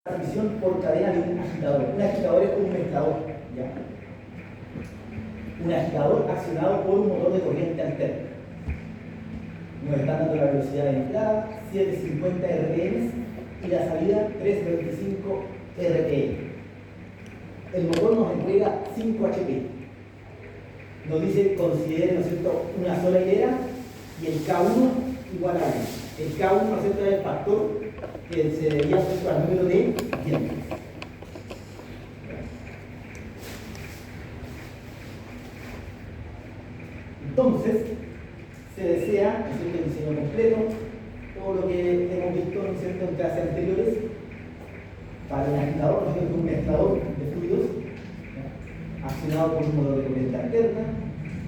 transmisión por cadena de un agitador. Un agitador es como un mezclador, ¿ya? Un agitador accionado por un motor de corriente alterna. Nos están dando la velocidad de entrada, 750 RPM, y la salida, 325 RPM. El motor nos entrega 5 HP. Nos dice, considere, ¿no es cierto?, una sola hilera y el K1 igual a 1. El K1, ¿no es cierto?, es el factor que se debía al número de dientes. Entonces, se desea, ¿no es cierto?, el diseño completo, todo lo que hemos visto, ¿no es cierto?, en clases anteriores, para un agitador, ¿no es cierto?, un mezclador de fluidos, ¿ya?, accionado por un motor de corriente alterna,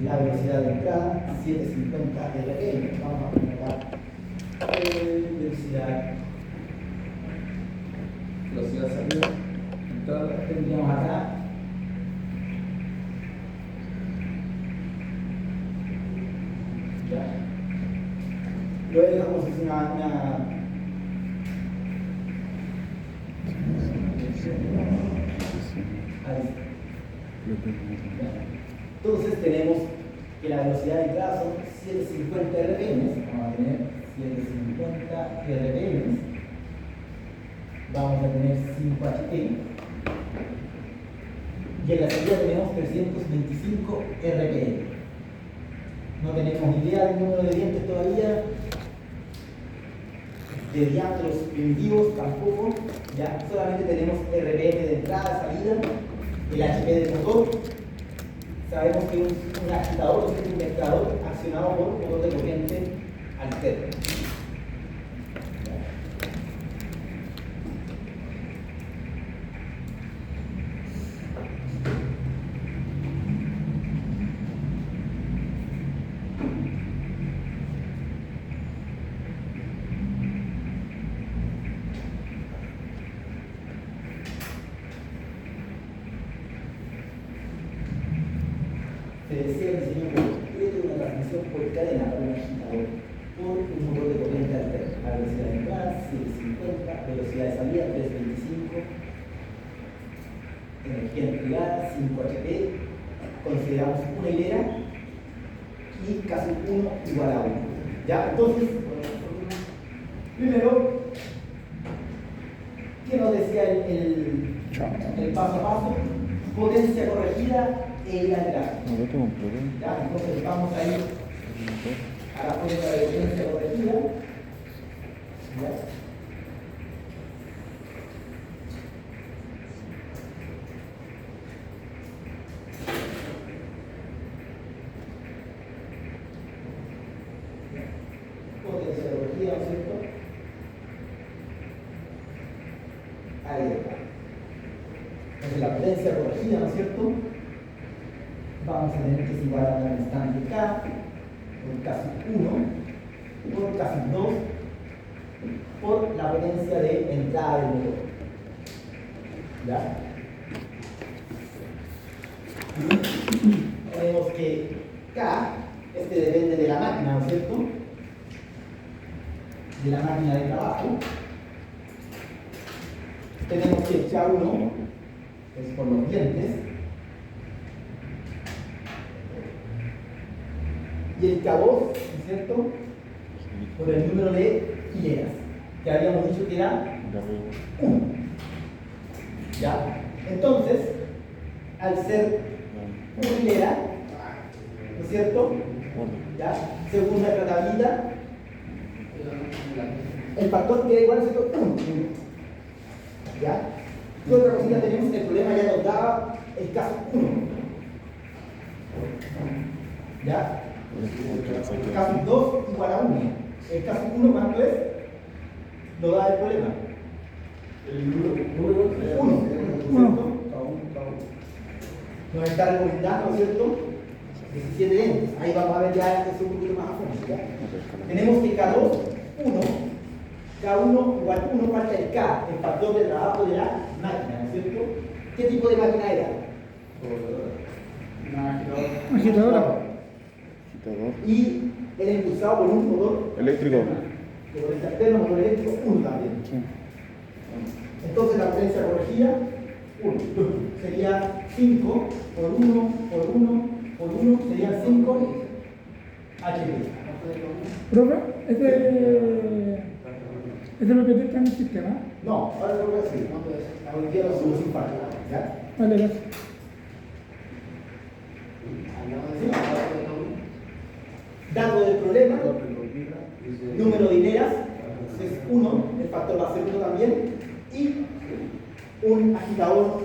la velocidad de entrada, 750 RPM. Vamos a poner acá velocidad salida. Entonces tendríamos acá ya. Luego dejamos ahí. Entonces tenemos que la velocidad de entrada son 750 RPM. Vamos a tener 750 RPM. Vamos a tener 5 HP. Y en la salida tenemos 325 RPM. No tenemos idea del número de dientes todavía. De diámetros primitivos tampoco. Ya solamente tenemos RPM de entrada, salida, el HP del motor. Sabemos que un agitador es un mezclador accionado por un motor de corriente alterna. Se desea el diseño completo de una transmisión por cadena para un agitador por un motor de corriente alterna. La velocidad de entrada 750, velocidad de salida 325, energía entregada 5 HP. Consideramos una hilera y casi 1 igual a 1. ¿Ya? Entonces, primero, ¿qué nos decía el paso a paso? Potencia corregida e ir al gráfico. ¿Ya? Entonces vamos a ir a la fuente de potencia corregida. ¿Ya? Potencia corregida, ¿no es cierto? Ahí está. Entonces la potencia corregida, ¿no es cierto?, vamos a tener que es igual a la constante K por casi 1 por casi 2 por la potencia de entrada del motor. ¿Ya? Tenemos que K, depende de la máquina, ¿no es cierto?, de la máquina de trabajo. Tenemos que K1 es por los dientes. Y el K2, ¿no es cierto?, por el número de hileras, que habíamos dicho que era 1. ¿Ya? Entonces, al ser una hilera, ¿no es cierto?, ¿ya?, según nuestra tablita, el factor queda igual a 1. ¿Ya? ¿Qué otra cosita tenemos? El problema ya nos daba el caso 1. ¿Ya? El caso 2 igual a 1. El caso 1, ¿cuánto es? Lo da el problema. El número 1. Nos está recomendando, ¿no es cierto?, 17 dientes. Ahí vamos a ver ya eso un poquito más a fondo. ¿Ya? Tenemos que K2, 1. K1 igual a 1, falta el K, el factor de trabajo de la máquina, ¿no es cierto? ¿Qué tipo de máquina era? Una agitadora. Y era impulsado por un motor eléctrico. De corriente alterna, motor eléctrico, 1 también. Sí. Entonces la potencia corregida 1. Sería 5 por 1 por 1 por 1, serían 5 HP. Profe, ese es lo que está en el sistema. No, ahora lo voy a decir. Hoy día lo subo sin falta. ¿Ya? Vale, gracias. Dato del problema, número de hileras es 1, el factor va a ser 1 también, y un agitador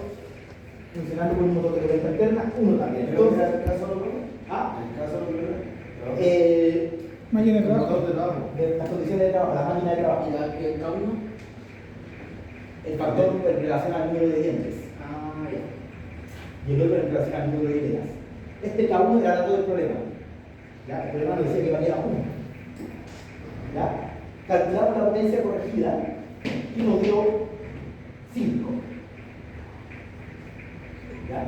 funcionando con un motor de corriente alterna, 1 también. Entonces, Máquina de trabajo. las condiciones de trabajo, la máquina de trabajo, el factor en relación al número de dientes y el otro en relación al número de hileras. Este K1 era dato del problema. ¿Ya? El problema nos decía que valía 1. ¿Ya? Calculamos la potencia corregida y nos dio 5. ¿Ya?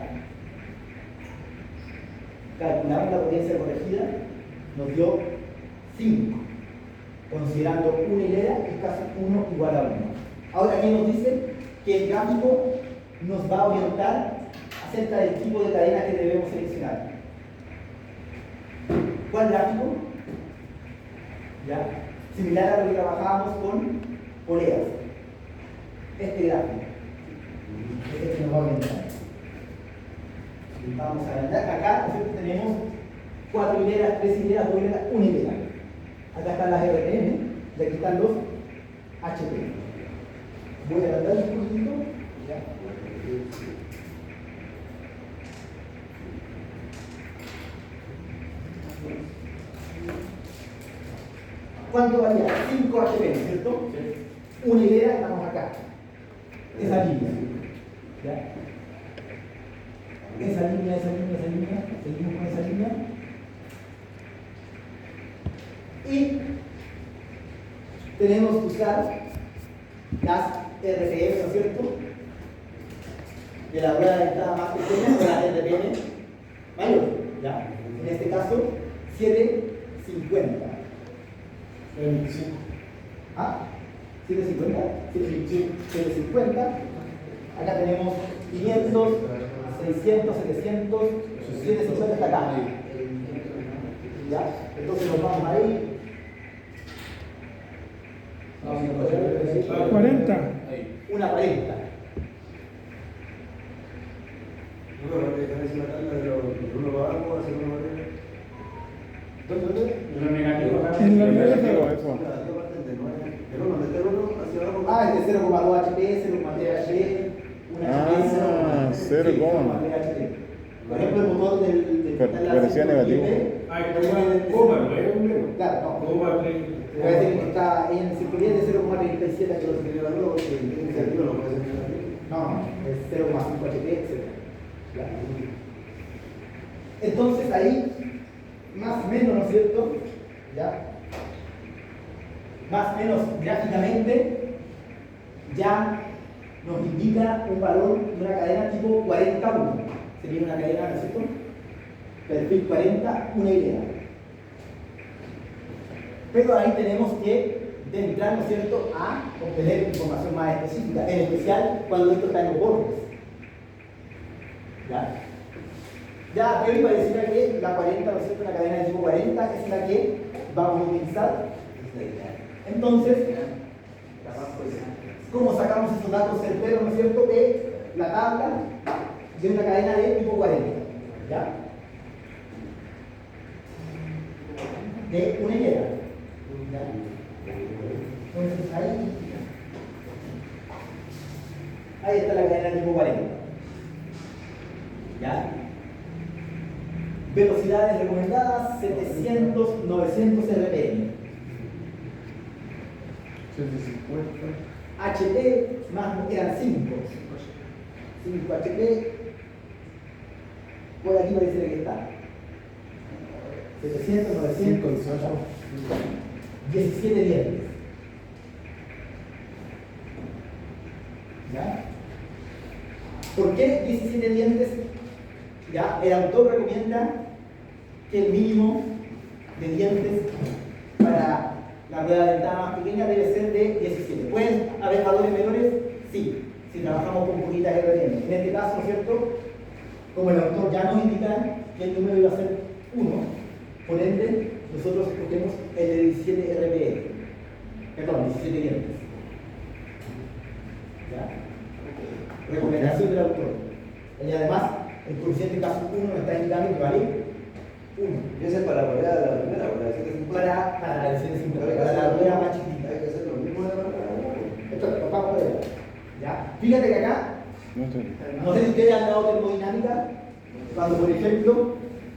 Calculamos la potencia corregida, nos dio 5. Considerando una hilera es casi 1 igual a 1. Ahora aquí nos dice que el gráfico nos va a orientar acerca del tipo de cadena que debemos seleccionar. ¿Cuál gráfico? ¿Ya? Similar a lo que trabajábamos con poleas. Este gráfico. Este es el que nos va a orientar. Vamos a agrandar. Acá tenemos 4 hileras, 3 hileras, 2 hileras, 1 hilera. Acá están las RPM y aquí están los HP. Voy a agrandar un poquito. ¿Ya? ¿Cuánto valía? 5 HP, ¿cierto? Sí. Una hilera, estamos acá. Esa línea. ¿Ya? Esa línea, seguimos con esa línea. Y tenemos que usar las RPM, ¿no es cierto? De la rueda de entrada más pequeña o la RPM mayor. ¿Ya? En este caso, 750. ¿Ah? 750. 750. Acá tenemos 500, 600, 700, 750 hasta acá. ¿Ya? Entonces nos vamos ahí. 40. Una 40. En la nueva Ah, es de 0,2 HP, 0,3 HP, una HP, 0, HP. Por ejemplo, el motor del parecía negativo. Claro, no. Puede decir que está en 110 de 0,37 que lo se la luz, porque el negativo no puede ser negativo. No, es 0,5 HP, etc. Claro. Entonces ahí, más o menos, ¿no es cierto? ¿Ya? Más o menos gráficamente, ya nos indica un valor de una cadena tipo 41. Sería una cadena, ¿no es cierto? Perfil 40, una hilera. Pero ahí tenemos que entrar, ¿no es cierto?, a obtener información más específica, en especial cuando esto está en los bordes. ¿Ya? Ya a priori pareciera que la 40, ¿no es cierto?, una cadena de tipo 40 es la que vamos a utilizar. Entonces, ¿cómo sacamos esos datos certeros, ¿no es cierto?, de la tabla de una cadena de tipo 40? ¿Ya? De una hilera. ¿Ya? Entonces ahí está la cadena tipo 40. ¿Ya? Velocidades recomendadas 700, 900 RPM. 750. HP más eran 5. 5 HP. Por aquí parece que está. 700, 900, 17 dientes. ¿Ya? ¿Por qué 17 dientes? ¿Ya? El autor recomienda que el mínimo de dientes para la rueda dentada más pequeña debe ser de 17. ¿Pueden haber valores menores? Sí. si trabajamos con poquitas RPM. En este caso, ¿no es cierto? Como el autor ya nos indica que el número iba a ser 1, por ende, nosotros escogemos el de 17 RPM. Perdón, 17 dientes. ¿Ya? Recomendación del autor. Y además, el coeficiente caso 1 está indicando que vale 1. ¿Y ese es para la rueda de la primera o la 750? Para la 750, para la rueda más chiquita. Hay que hacer lo mismo de la rueda. Esto lo vamos a ver. ¿Ya? Fíjate que acá, No sé. no sé si ustedes han dado termodinámica, cuando por ejemplo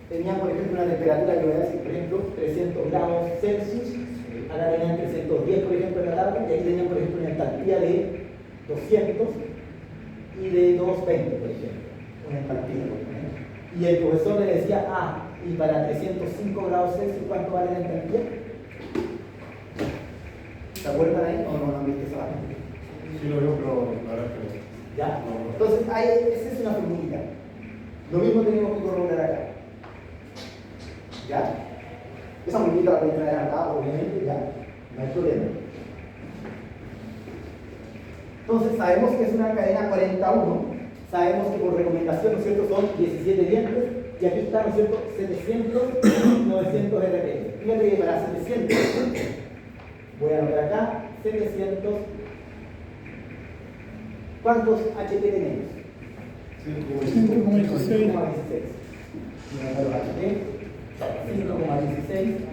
tenían por ejemplo una temperatura que voy a decir, por ejemplo, 300 grados Celsius, acá tenían 310 por ejemplo en la tabla, y aquí tenían por ejemplo una entalpía de 200 y de 220 por ejemplo, una entalpía. Y el profesor le decía, y para 305 grados Celsius, ¿cuánto vale la entalpía? ¿Se acuerdan ahí o no han visto esa vaina? Sí lo veo, pero la verdad es que ¿Ya? Entonces, esa es una formulita. Lo mismo tenemos que corroborar acá. ¿Ya? Esa formulita la pueden traer acá, obviamente, ya. No hay problema. Entonces, sabemos que es una cadena 41. Sabemos que por recomendación, ¿no es cierto?, son 17 dientes. Y aquí está, ¿no es cierto?, 700 y 900 RPM. Fíjate que para 700, voy a anotar acá, 700. ¿Cuántos HP tenemos? 5,16. 5,16. 5,16.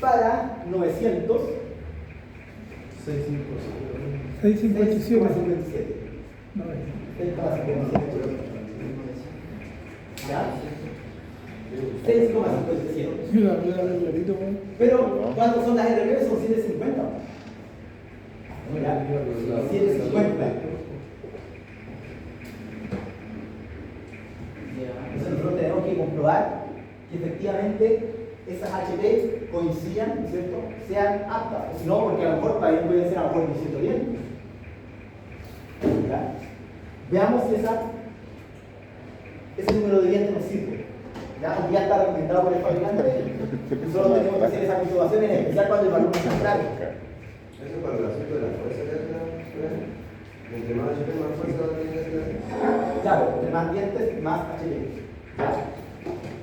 Para 900, 6,57. 6,57. No, 6,57. ¿Ya? 6,57. ayuda, clarito, weón. Pero, ¿cuántos son las RB? Son 750. Mira, 750. Entonces nosotros tenemos que comprobar que efectivamente esas HP coincidan, ¿no es cierto? Sean aptas. O si no, porque a lo mejor también pueden ser a lo mejor 110. ¿Ya? Veamos si ese número de dientes nos sirve. ¿Ya? Aunque ya está recomendado por el fabricante, nosotros tenemos que hacer esa comprobación, en especial cuando el valor no está claro. Eso para el asunto de la fuerza que hace la entre más HP, más fuerza tiene que hacer. Claro, entre más dientes, más HP. ¿Ya?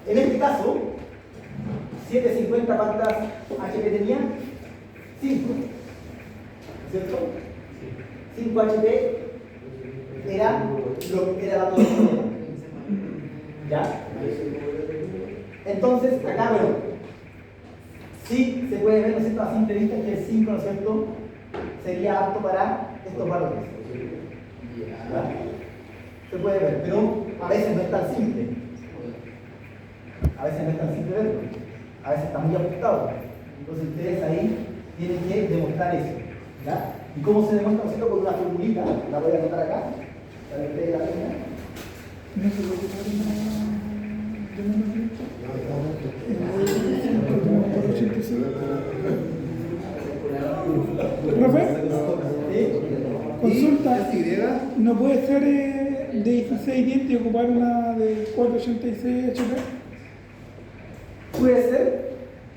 En este caso, 750, ¿cuántas HP tenía? 5. ¿Cierto? 5 HP era la totalidad. ¿Ya? Entonces, acá, bueno, sí se puede ver, ¿no es cierto?, a simple vista que el 5, ¿no es cierto?, sería apto para estos valores. ¿Ya? Se puede ver, pero a veces no es tan simple. A veces no es tan simple verlo. A veces está muy ajustado. Entonces ustedes ahí tienen que demostrar eso. ¿Ya? ¿Y cómo se demuestra? ¿No es cierto? Con una formulita, la voy a anotar acá, para que ustedes la tengan. No se puede Profe, consulta, ¿no puede ser de 16 dientes y ocupar una de 486 HP?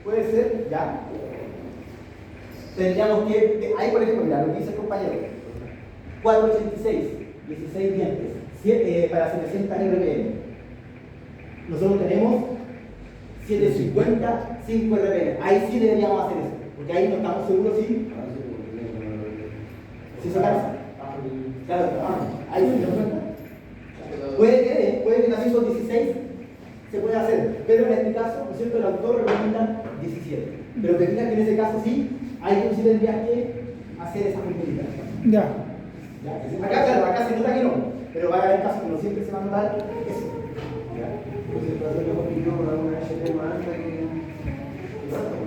Puede ser, ya. Tendríamos que, ahí por ejemplo, mira lo que dice el compañero, 486, 16 dientes, para 700 RPM. Nosotros tenemos 750, 5 RPM. Ahí sí deberíamos hacer eso, porque ahí no estamos seguros si se cansa. Claro, ahí sí nos cuenta. Puede que en la 116 se pueda hacer, pero en este caso, ¿no es cierto?, el autor recomienda 17. Pero te fijas que en ese caso sí, ahí tú sí tendrías que hacer esa multiplicación. Ya. ¿Ya? Acá, claro, acá se nota que no, pero va a haber casos que no siempre se va a notar eso. ¿Ya? Entonces, para hacer lo que yo con alguna HP más alta que.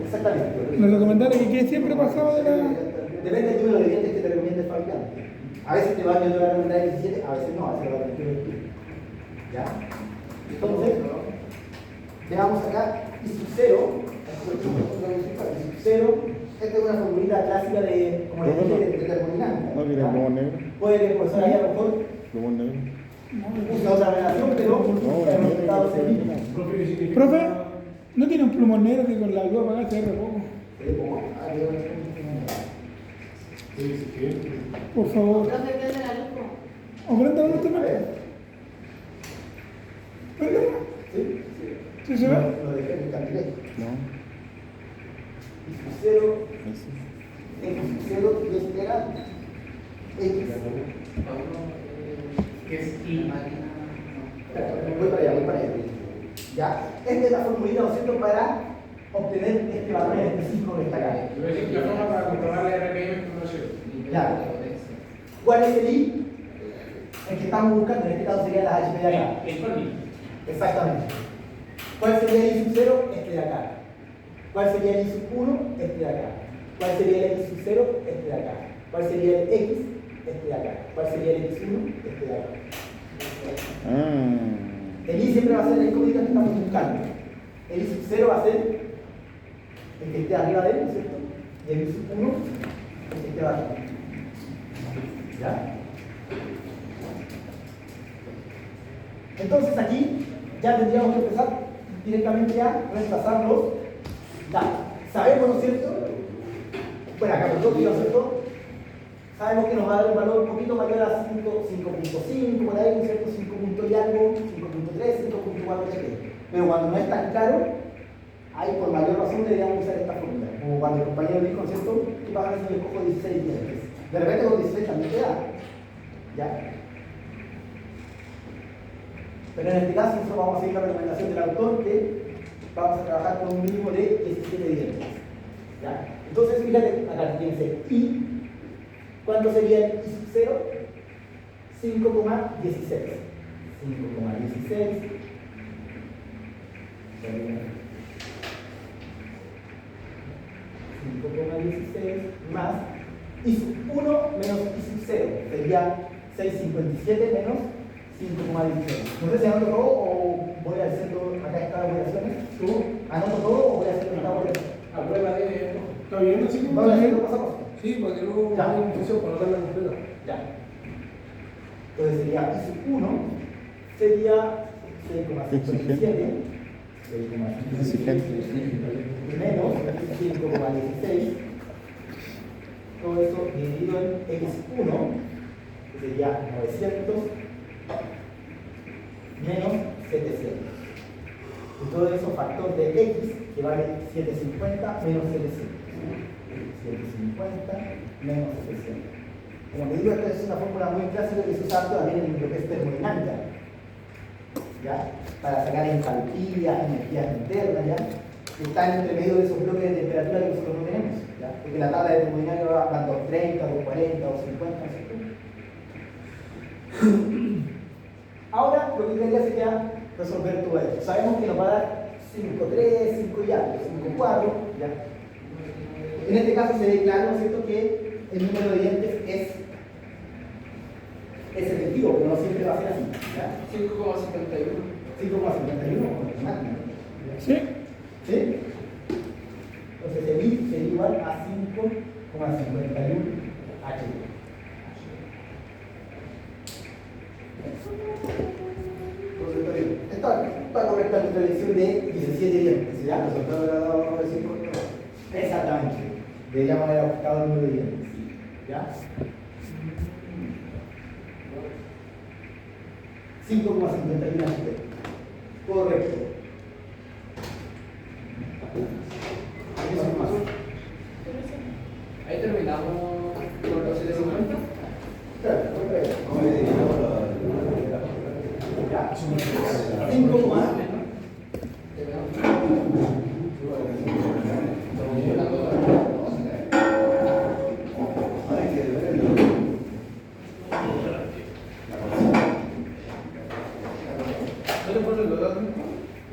Exactamente. Lo recomendable que quede siempre pasado de la. Depende del número de dientes que te recomienda el fabricante. A veces te va a recomendar 17, a veces no, a veces lo va a tener que ver tú. ¿Ya? Entonces, veamos acá, y sub 0, esta es una formulita clásica de, como les dije, de termodinámica. ¿No tiene plumón negro? Puede que el profesor ahí a lo mejor ¿Plumón negro? use otra relación, pero el resultado es el mismo. Profe, ¿no tiene un plumón negro que con la luz apagada se ve re poco? Por favor. Profe, prende la luz. ¿O prenda la luz también? ¿Préndela? ¿Sí? ¿Sí se ve? Lo dejé en el cantilete. No. Y sub 0, Ese. x sub 0 y este era x. Que es I. Voy para allá, voy para allá. ¿Ya? Esta es la formulita, ¿no es cierto?, para obtener este valor en específico que está acá. Yo voy a decir la forma para comprobar la RPM que uno llegó. Claro. ¿Cuál es el I? El que estamos buscando, en este caso sería la HP de acá. El con Exactamente. ¿Cuál sería el I sub 0? Este de acá. ¿Cuál sería el I sub 1? Este de acá. ¿Cuál sería el X sub 0? Este de acá. ¿Cuál sería el X? Este de acá. ¿Cuál sería el X1? Este de acá. El I siempre va a ser la incógnita que estamos buscando. El I sub 0 va a ser el que esté arriba de él, ¿no es cierto? Y el I sub 1, el que esté abajo. ¿Ya? Entonces aquí ya tendríamos que empezar directamente a reemplazar los datos. Sabemos, ¿no es cierto? Bueno, acá por todo, ¿no es cierto? Sabemos que nos va a dar un valor un poquito mayor a 5.5, por ahí, ¿no es cierto? 5 puntos y algo, 5.3, 5.4, etc. Pero cuando no es tan claro, ahí por mayor razón deberíamos usar esta fórmula. Como cuando el compañero dijo, ¿no es cierto? ¿Qué pasa si yo cojo 16 dientes? De repente con 16 también te da. ¿Ya? Pero en este caso nosotros vamos a seguir la recomendación del autor que vamos a trabajar con un mínimo de 17 dientes. ¿Ya? Entonces, fíjate, acá tienes el I. ¿Cuánto sería el I sub 0? 5,16. 5,16 más I sub 1 menos I sub 0 sería 6,57 menos 5,16. ¿No sé si anoto todo o voy haciendo acá estas operaciones? ¿Tú anoto todo o voy haciendo esta operación? A prueba de. ¿Está bien así? Vamos a hacerlo paso a paso. Sí, porque luego Ya. hay confusión para darla completa. Ya. Entonces sería I sub 1 sería 6,57 menos 5,16. Todo eso dividido en X1, que sería 900 menos 700. Y todo eso factor de X que vale 750 menos 700. 750 menos 700. Como te digo, esta es una fórmula muy clásica que se usa harto también en lo que es termodinámica, ¿ya? Para sacar entalpías, energías internas, ¿ya? Que están entre medio de esos bloques de temperatura que nosotros no tenemos, ¿ya? Porque la tabla de termodinámica va a 230, 240, 250, ¿cierto? Ahora lo que quedaría sería resolver todo esto. Sabemos que nos va a dar 5,3, 5 y algo, 5,4, ¿ya? En este caso se ve claro, ¿no es cierto?, que el número de dientes es efectivo, pero no siempre va a ser así. ¿Ya? 5,51. 5,51. ¿Sí? ¿Sí? Entonces el I sería igual a 5,51 H. Entonces está correcta nuestra elección de 17 dientes. ¿Ya? El resultado de la dado de 5. Exactamente. Deberíamos haber buscado el número de dientes. ¿Ya? 5,51 HP. Correcto. Ahí terminamos con los 750. Claro, ¿Cómo le diríamos ya. 5 más.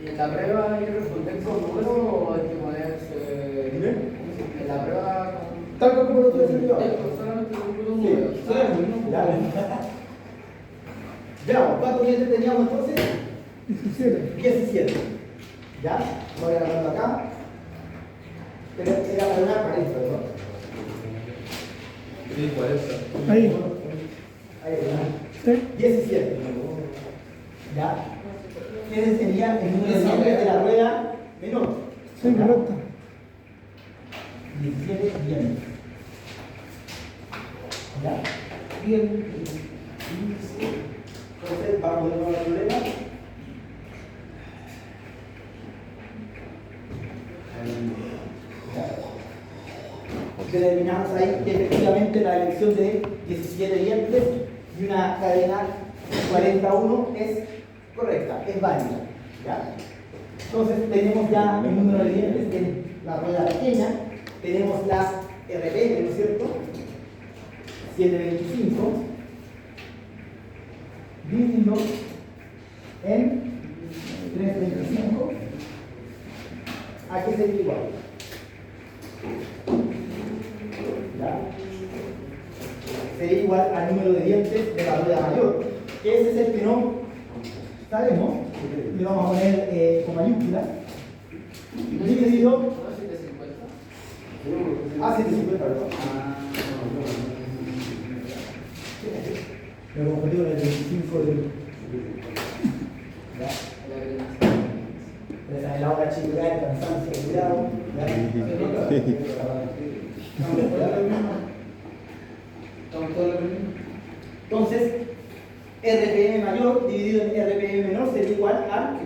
¿Y en la prueba hay que responder con número o hay que ponerse. En la prueba con. Tal como lo estoy haciendo ahora. Solamente con un Sí, número. solamente. Ya. Veamos, ¿cuántos dientes teníamos entonces? 17. 17. ¿Ya? Voy a anotarlo acá. Pero era para una 40, ¿no? Sí, 40. Ahí. Ahí está. ¿Sí? 17. ¿Ya? Ese sería el número de dientes de la rueda menor. Sí, correcto. 17 dientes. ¿Ya? Bien. Entonces, vamos de nuevo al problema. Determinamos ahí que efectivamente la elección de 17 dientes y una cadena 41 es correcta, es válida. ¿Ya? Entonces tenemos ya el número de dientes en la rueda pequeña, tenemos las RPM, ¿no es cierto? 725 dividido en 325, ¿a qué sería igual? ¿Ya? Sería igual al número de dientes de la rueda mayor, que ese es el que no sabemos, le vamos a poner con mayúscula, dividido ¿No es 750? a 750, perdón. Me confundí con el 25 del... ¿Ya? En la hora chica, el cansancio, cuidado. Entonces, RPM mayor dividido en RPM menor sería igual al 2,3.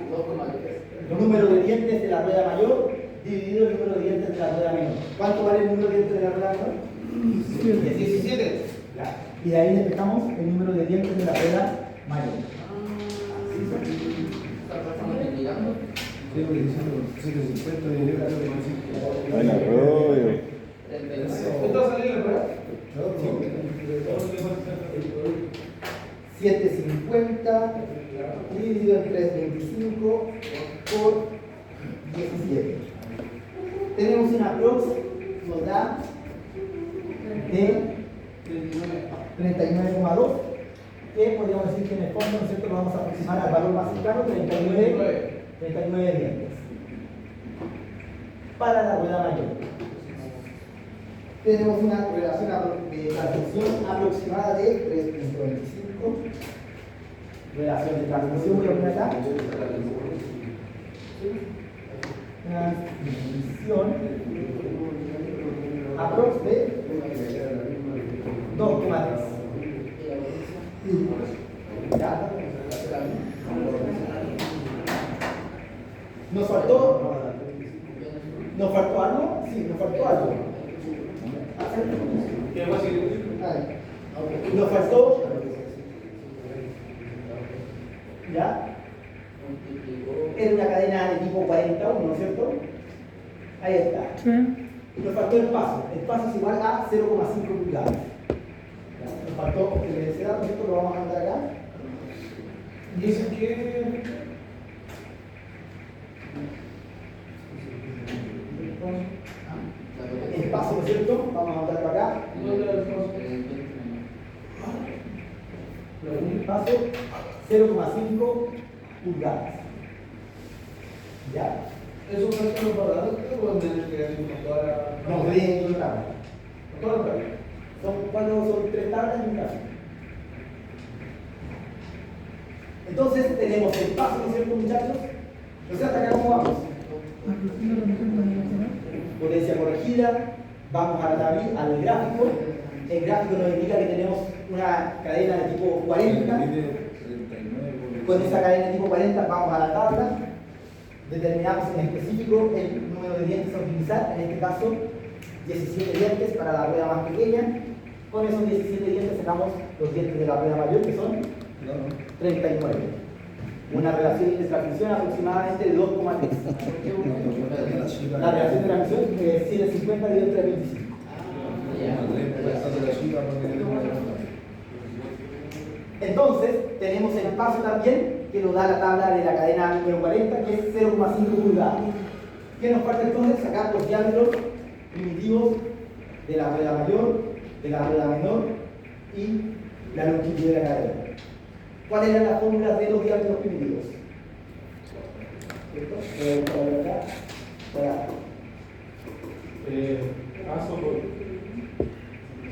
número de dientes de la rueda mayor dividido el número de dientes de la rueda menor. ¿Cuánto vale el número de dientes de la rueda menor? 17. ¿Ya? Y de ahí despejamos el número de dientes de la rueda mayor. Ay, la rollo. ¿Esto va a salir en la prueba? 750 dividido en 325 por 17. Tenemos una prox, nos da de 39,2, que podríamos decir que en el fondo, ¿no es cierto?, lo vamos a aproximar al valor más cercano, 39 dientes. Para la rueda mayor. Tenemos una relación de transmisión aproximada de 3.25. Relación de transmisión, voy a poner acá. Transmisión aprox de 2,3. ¿Ya? ¿Nos faltó algo? Sí, nos faltó algo. Nos faltó, ¿ya? Era una cadena de tipo 41, ¿no es cierto? Ahí está. Sí. Nos faltó el paso. El paso es igual a 0,5 pulgadas. ¿Ya? Nos faltó ese dato, ¿cierto? Lo vamos a anotar acá. Dicen que El paso, ¿no es cierto? Vamos a anotarlo acá. El paso 0,5 pulgadas. ¿Ya? eso no es lo para adultos o tener que hacer con toda la. No, me viene con tabla. Con toda la tabla. Son 3 tablas y un caso. Entonces tenemos el paso, ¿no es cierto, muchachos? O sea, hasta acá cómo vamos. Potencia corregida, vamos al gráfico. El gráfico nos indica que tenemos una cadena de tipo 40. Con esa cadena de tipo 40 vamos a la tabla. Determinamos en específico el número de dientes a utilizar, en este caso 17 dientes para la rueda más pequeña. Con esos 17 dientes sacamos los dientes de la rueda mayor, que son 39. Una relación de transmisión aproximadamente de 2,3. La relación de transmisión es 750 dividido entre 25. Entonces, tenemos el paso también, que nos da la tabla de la cadena número 40, que es 0,5 pulgadas. ¿Qué nos falta entonces? Sacar los diámetros primitivos de la rueda mayor, de la rueda menor y la longitud de la cadena. ¿Cuál era la fórmula de los diámetros primitivos? ¿Esto? Voy a ver acá. Paso por.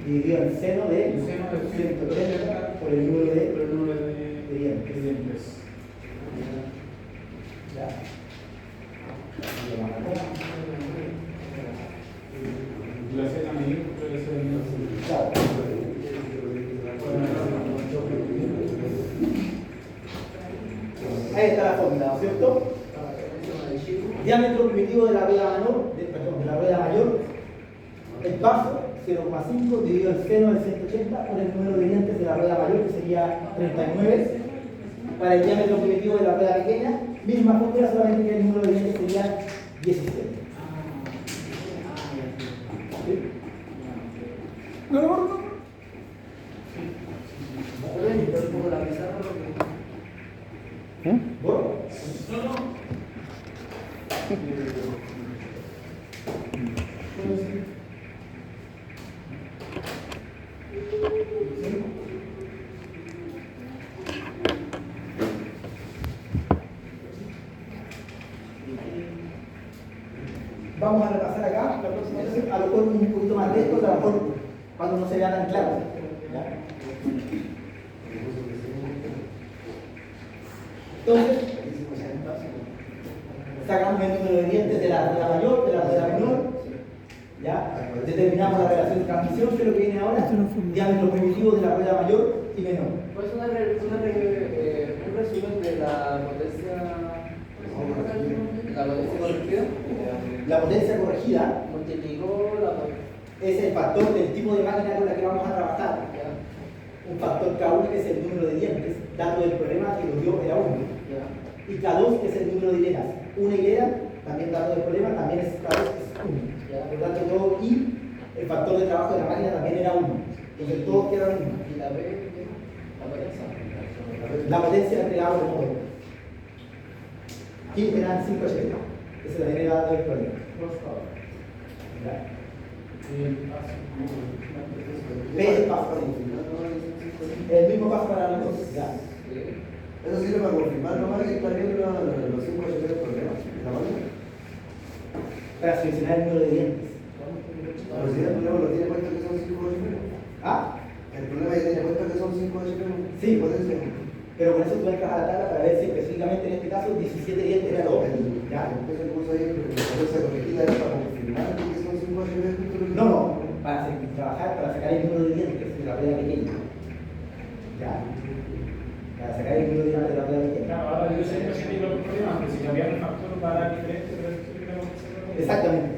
Dividido en seno de El seno de 180 por el número de dientes. dientes. ¿Ya? La cena medir puede ser. Claro. Ahí está la fórmula, ¿no es cierto? Diámetro primitivo de la rueda menor, de la rueda mayor, el paso 0,5 dividido el seno del 180 por el número de dientes de la rueda mayor, que sería 39. Para el diámetro primitivo de la rueda pequeña, misma fórmula, solamente que el número de dientes sería 17. ¿Sí? No. ¿Borro? Vamos a repasar acá la próxima vez, a lo mejor un poquito más de esto, a lo mejor cuando no se vea tan claro. ¿Ya? Entonces, sacamos el número de dientes de la rueda mayor, de la rueda menor, ¿ya? Determinamos la relación de transmisión, que es lo que viene ahora, diámetro primitivo de la rueda mayor y menor. Pues un resumen de la potencia corregida. La potencia corregida Multiplicó la es el factor del tipo de máquina con la que vamos a trabajar. Un factor K1 que es el número de dientes, dato del problema que lo dio era 1. Y K2 que es el número de hileras. Una hilera, también dato del problema, también es K2 que es 1. Por lo tanto, todo y el factor de trabajo de la máquina también era 1. Entonces todos quedan 1. y la B, la potencia. La potencia entregada por el módulo. Aquí eran 5 HP. Ese también era dato del problema. ¿Ya? P es el paso, sí. El mismo paso para los dos. ¿Ya? Eso sirve para confirmar nomás que está bien los 5 HP del problema. ¿La máquina? Para seleccionar el número de dientes. Pero si el problema lo tiene puesto que son 5 HP. ¿Ah? El problema ya tiene puesto que son 5 HP. Sí. Potencia. Pero con eso tú entras a la tabla para ver si específicamente en este caso 17 dientes era lo ¿ya? Entonces el curso ahí, la potencia corregida era para confirmar que son 5 HP. No, para trabajar, para sacar el número de dientes de la rueda pequeña. ¿Ya? Para sacar el número de dientes de la rueda pequeña. Claro, ahora yo sé que sí tengo los problemas, pero si cambiar el factor va a dar diferente, pero esto sí tenemos que hacerlo. Exactamente.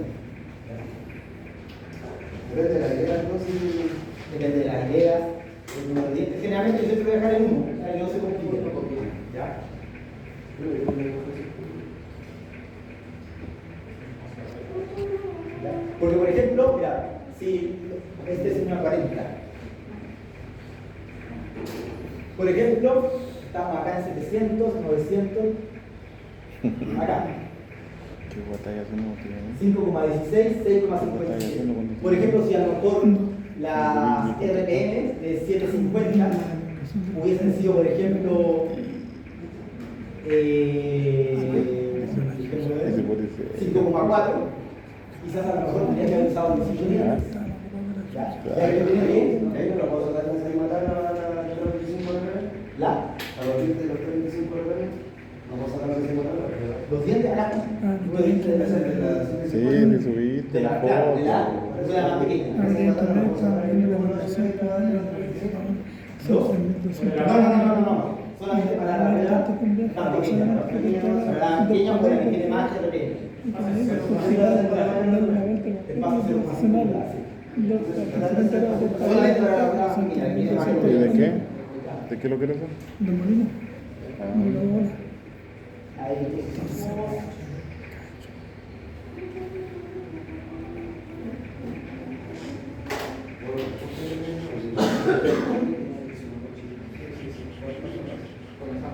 Depende de la idea, entonces. Depende de las ideas, el número de dientes. Generalmente yo siempre voy a dejar el 1, o sea, no se complique. ¿Ya? Porque, por ejemplo, mira, si este es una 40, por ejemplo, estamos acá en 700, 900, acá, ¿Qué batalla hacemos? 5,16, 6,57. Por ejemplo, si a lo mejor las RPM de 750 hubiesen sido, por ejemplo, 5,4, quizás a lo mejor tendría que haber usado 18 días. ¿Ya? ¿Ya que lo tiene bien? Ahí no lo puedo sacar en esa matar a los 25 RPM. ¿La? A los 20 de los 35 RPM. No puedo sacar en esa matar. Los dientes acá. Los dientes de la Sí, te subiste. de la claro, de la más pequeña. A ver, internet, está viendo la comunicación que va a dar. No. Solamente para la rueda más pequeña. Para la pequeña, para que tiene más RPM. Solamente para la rueda más pequeña. ¿Y de qué? ¿De qué lo quieres hacer? De molino. Ahí.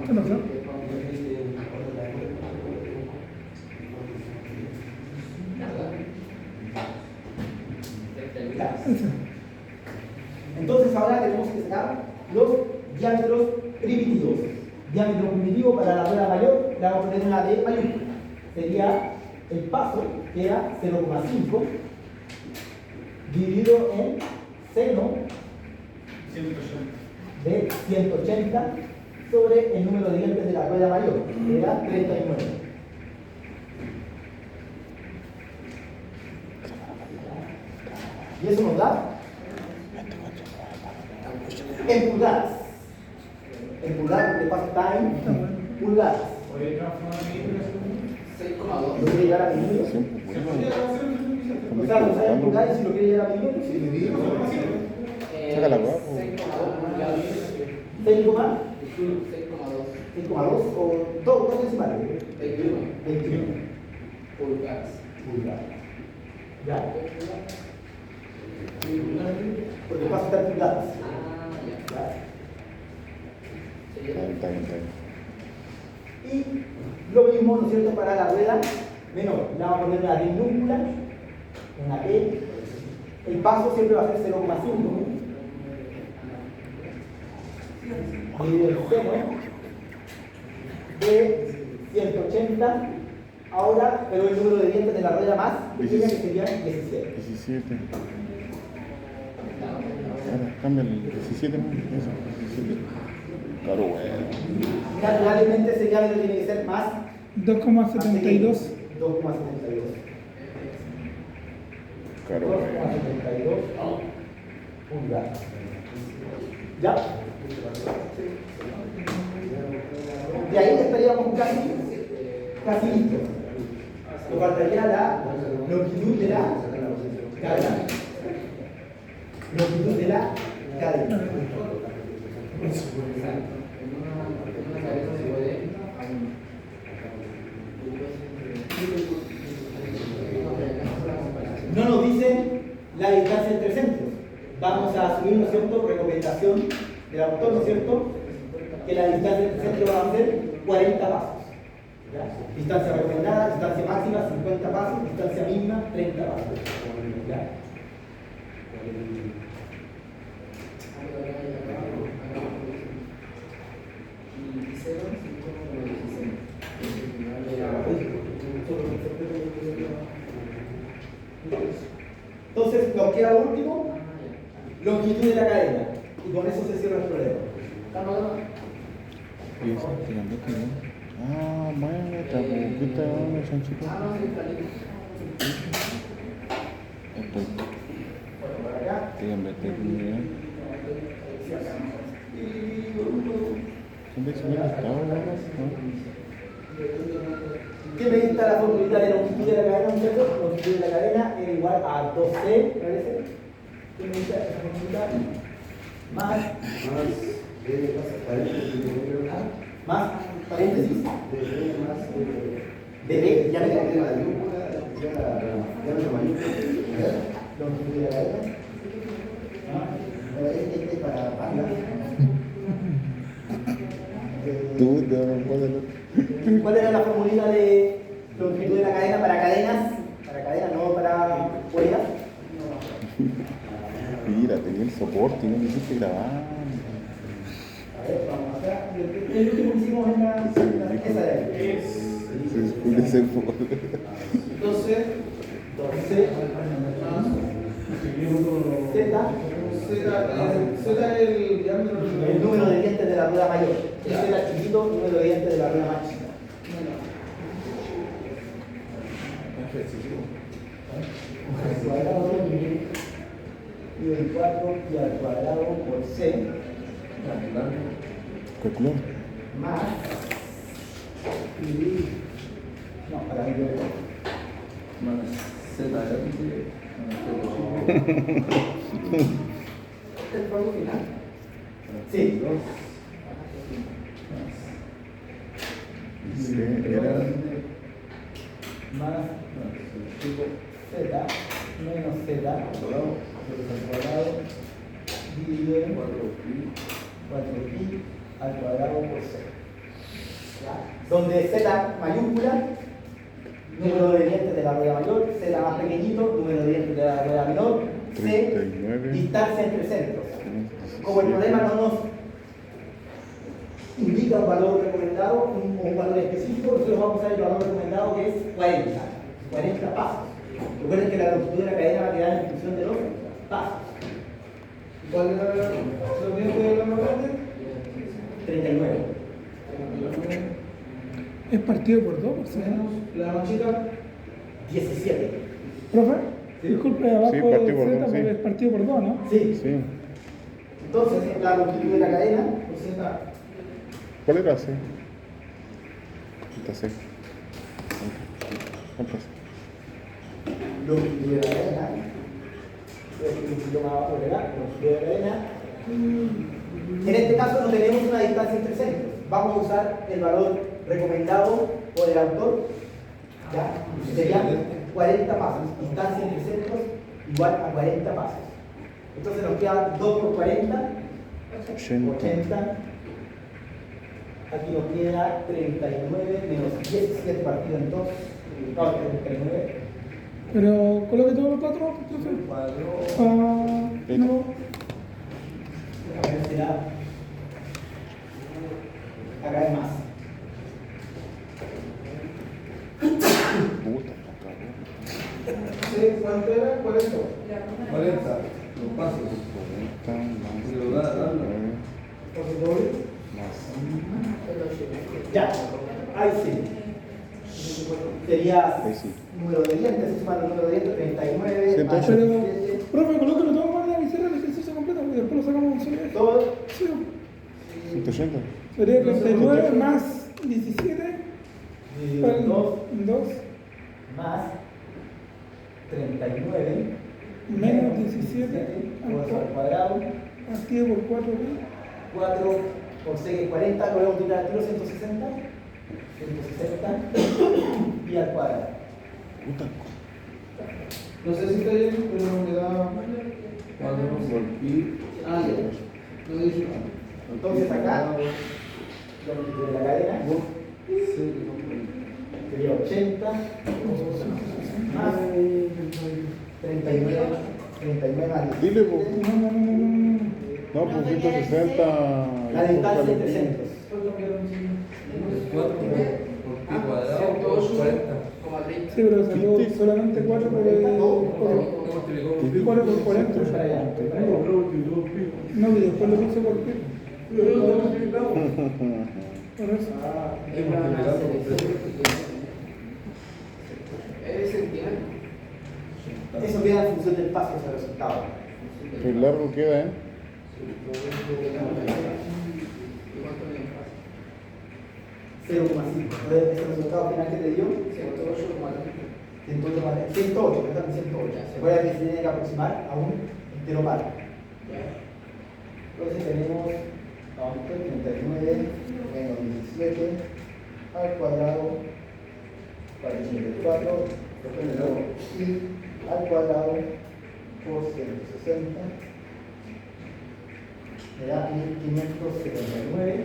¿Qué pasó? Entonces ahora tenemos que sacar los diámetros primitivos. Diámetro primitivo para la rueda mayor, le vamos a poner una D mayúscula. Sería el paso, que era 0,5, dividido en seno 180. de 180 sobre el número de dientes de la rueda mayor, que era 39. Y eso nos da en pulgadas. En pulgadas, porque pasa time, pulgadas. ¿Puede transformar a milímetros? 6,2. ¿Lo quiere llevar a milímetros? Siempre, bueno. O sea, lo sabe en pulgadas y si lo quiere llevar a milímetros, sí. Saca la hueá, 6,2 pulgadas. 6,2 6,2 o dos decimales. 21 21 pulgadas. pulgadas. ¿Ya? Porque pasa a estar pulgadas. ¿Ya? Está bien. Y lo mismo, ¿no es cierto?, para la rueda menor. Le vamos a poner una minúscula, una P. El paso siempre va a ser 0,5. Dividido el seno de 180. Ahora, pero el número de dientes de la rueda más pequeña que sería 17. 17. Ahora, cambia el 17, ¿no? Eso, 17. Claro, bueno. Naturalmente ese diámetro tiene que ser más 2,72. 2,72. Claro, bueno. 2,72 pulgadas. ¿Ya? Y ahí estaríamos casi listos. Nos faltaría la longitud de la cadena. Longitud de la cadena. No nos dicen la distancia entre centros. Vamos a asumir, ¿no es cierto?, recomendación del autor, ¿no es cierto?, que la distancia entre centros va a ser 40 pasos. ¿Ya? Distancia recomendada, distancia máxima 50 pasos, distancia mínima 30 pasos. ¿Ya? Entonces, nos queda último, longitud de la cadena. Y con eso se cierra el problema. ¿Y eso? ¿Te cambió que no? Ah, bueno, está poquita, chanchito. Para acá. Te cambiaste de unidad. Siempre se me ha gustado, ¿no? ¿Qué me dicta la formulita de longitud de la cadena, muchachos? Longitud de la cadena es igual a 2C, ¿parece? ¿Qué me dicta esa formulita? Más paréntesis de B, ya me quedé. Longitud de la cadena. Este es para banda. Tú, te vas a poner. ¿Cuál era la formulita de longitud de la cadena para cadenas? Para cadenas, no para cuerdas. Mira, tenía el soporte y no me hiciste grabar. A ver, vamos acá. El último que hicimos en esa de ahí. Se oscurece el foco. 12 Z es el diámetro. el número de dientes de la rueda mayor. Ese era chiquito, el número de dientes de la rueda más chica. Al cuadrado y 24 y al cuadrado por C Calculó. más y no, para mí yo Más Z el formo final. Sí, Y C era. más Z menos Z al cuadrado dividido en 4pi al cuadrado por C. ¿Ya? Donde Z mayúscula, número de dientes de la rueda mayor, Z más pequeñito, número de dientes de la rueda menor, C, 39. distancia entre centros. Como el problema no nos indica un valor recomendado, un valor específico, nosotros vamos a usar el valor recomendado que es 40 pasos. Recuerden que la longitud de la cadena va a quedar en función de los pasos. ¿Cuál era lo mismo de la más grande? 39. Es partido por 2, por si Menos la más chica. 17. ¿Profe? Disculpe, abajo Sí, de partido por Z, dos, sí. porque es partido por 2, ¿no? Sí. Sí. Entonces, la longitud de la cadena, Por Z. ¿Cuál era C? Entonces, ¿cuánto es? longitud de la cadena, un poquito más abajo, ¿verdad? Longitud de la cadena. En este caso no tenemos una distancia entre centros. Vamos a usar el valor recomendado por el autor, ¿ya? Serían 40 pasos. Distancia entre centros igual a 40 pasos. Entonces nos queda 2 por 40, 80. Aquí nos queda 39 menos 17 partido en 2. No, 39. Pero coloque todos los cuatro, profe. No. A ver, será. Acá hay más. Puta, Sí, ¿cuánto era? 40. 40. Los pasos. 40 más. Se lo da dando. Paso doble. Más. Ya. Ahí sí. Sería Ahí sí. número de dientes, se suma el número de dientes, 39. 108. Más Pero, 17. profe, colóquelo todo más en la visera del ejercicio completo, porque después lo sacamos en solo. Todo. Sí. 180. Sería 39 más 17. Dividido en 2 2 más 39 menos 17 al cuadrado, partido por 4. 4 por 6 40, luego multiplicar al tiro 160 y al cuadrado. Puta. No sé si está bien, pero me da 4 por pi. Ah, ya. No dice nada. Entonces acá, longitud de la cadena sería 80 más 39 más 17. Dile, po. No. No, pues 160. La distancia entre centros. 4 por pi cuadrado por 40. Sí, pero salió solamente 4 por 40. Para allá. No, y después lo puse por qué. Por eso. Eso queda en función del paso de ese resultado. Qué largo queda, ¿eh? 0,5. Ese resultado final que te dio, 108, perdón, 108. Recuerda que se tiene que aproximar a un entero par. Entonces tenemos 39 menos 17 al cuadrado, 44, después le doy y al cuadrado por 160, me da 1579.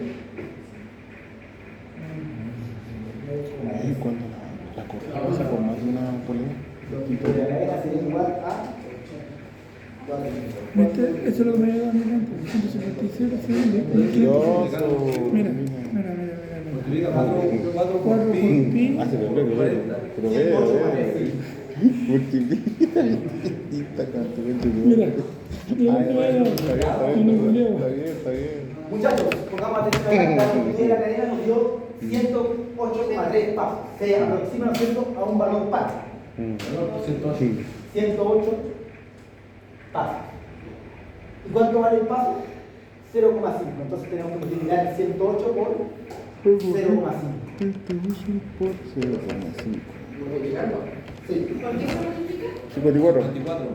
¿Y cuándo la cortada se por más de una polea? Longitud de la cadena sería igual a ¿Viste? Eso es lo que me llegó a mi mente. 157, sí. Mentiroso. Mira. Multiplica 4 4 por pi. Ah, se lo veo, pero veo. Multiplica esta cantidad. Mira. Está bien. Muchachos, pongamos atención a la longitud de la cadena nos dio 108,3 pasos. Se aproxima, ¿no es cierto?, a un valor par. 108 pasos. ¿Y cuánto vale el paso? 0,5. Entonces tenemos que multiplicar el 108 por 0,5. Por 0,5. Sí, ¿Por qué se multiplica? 54. 24.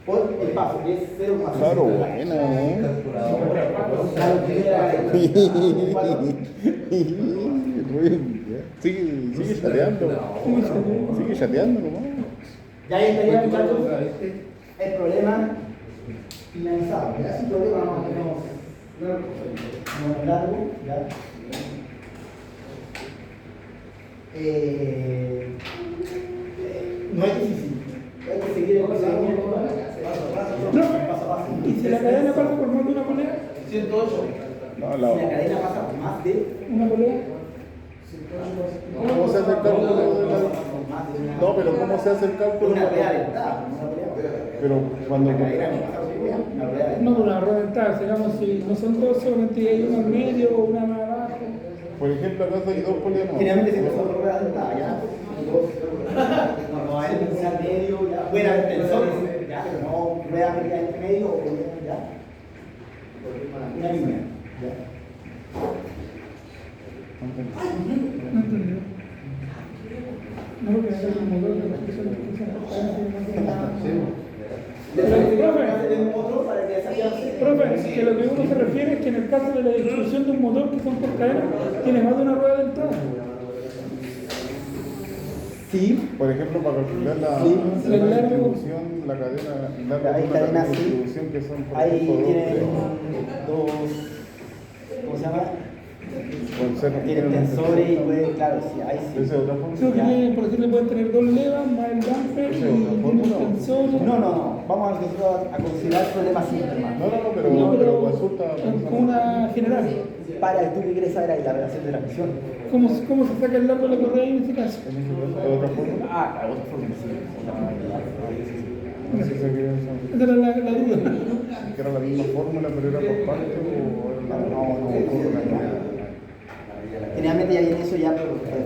por el paso, que es 0,5. Claro, buena, ¿eh? La longitud de la cadena. Sigue chateando. Sigue chateando nomás. Ya ahí estaría, muchachos, el problema finalizado. Ya sin problema no tenemos largo, ya. No es difícil. Hay que seguir el procedimiento paso a paso. ¿Y si la cadena pasa por más de una polea? 108. No, Si la cadena pasa por más de ¿Una polea? ¿Cómo se hace el cálculo de la... No, pero ¿cómo se hace el cálculo? una rueda dentada, una rueda. Pero cuando... La cadena no pasa por una rueda dentada. No, con una rueda dentada, digamos, si no son dos, solamente hay una en medio o una más abajo. Por ejemplo, acá hay dos poleas. Generalmente se usa rueda dentada, ya. No hay una medio, ya. Buena tensores, ya, pero no rueda media entre medio o ya. Una línea, ya. No Profe, que lo que uno se refiere es que en el caso de la distribución de un motor que son por cadena, tiene más de una rueda de entrada. Sí, Por ejemplo, para calcular la distribución, la cadena, hay cadenas sí. distribución que son por Ahí ejemplo, tienen dos, ¿cómo se llama? con ser- Tienen tensores y pueden, claro, sí, ahí ¿Esa es sí. otra forma? Creo que tiene, por ejemplo, pueden tener dos levas más el damper y tiene un tensor. No, vamos a considerar problemas simples, hermano. No, pero, No, pero consulta. con una general. Para, tú que quieres saber ahí la relación de transmisión. ¿Cómo se saca el largo de la correa ahí en ese caso? En ese caso, ¿hay otra forma? Ah, claro, otra forma, sí. No sé si se quiere Esa era la duda. que era la misma fórmula, pero era por parte o era No. Generalmente ya viene eso ya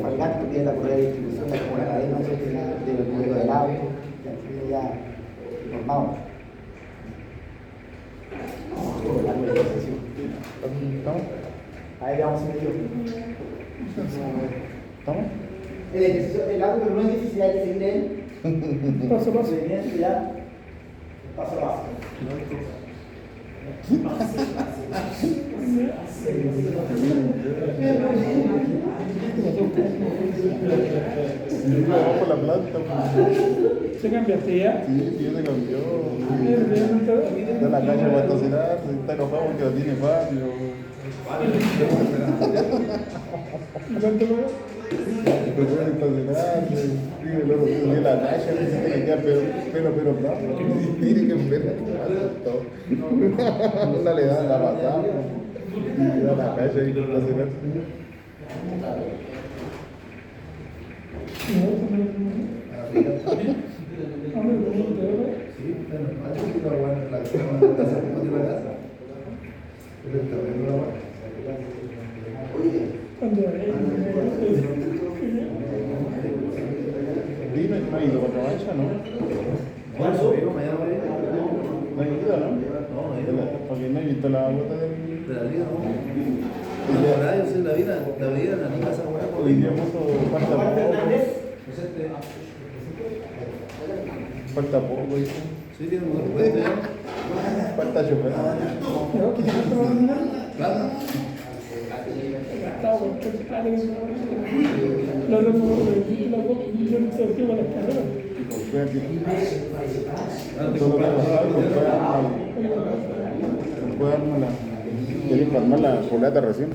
falgante, porque tiene la correa de distribución, la como la cadena, no sé, del modelo del auto, ya normado. ¿Estamos? Ahí vamos a ver. ¿Estamos? El ejercicio, el auto, pero no es difícil, hay que seguir él. Paso a paso. Ya, paso a paso. Abajo la planta. ¿Se cambiaste ya? Sí, yo te cambió. Da la calle para estacionar, se está enojado porque la tiene fácil. ¿Y cuánto pagas? Pero puede estacionar, tiene el otro tiene la calle, dice que queda pero bravo. Tiene que ver todo. Una le da la pasada. Y le da la calle y estacionar. Vino y no ha ido para Cabancha, ¿no? No ha ido, ¿no? Porque no he visto la bota del... De la liga, ¿no? La verdad, yo sé la vida en la liga esa hueá. Hoy día puso falta poco. Falta poco, hijo. Sí, tiene un buen puesto ya. Falta chofer. Plata. Gastado cualquier plata que se va a lo loco de la copa, yo no sé qué va a las carreras. Y confía que todo lo que ha pasado, confía armarla. ¿Quieres armar la colata recién?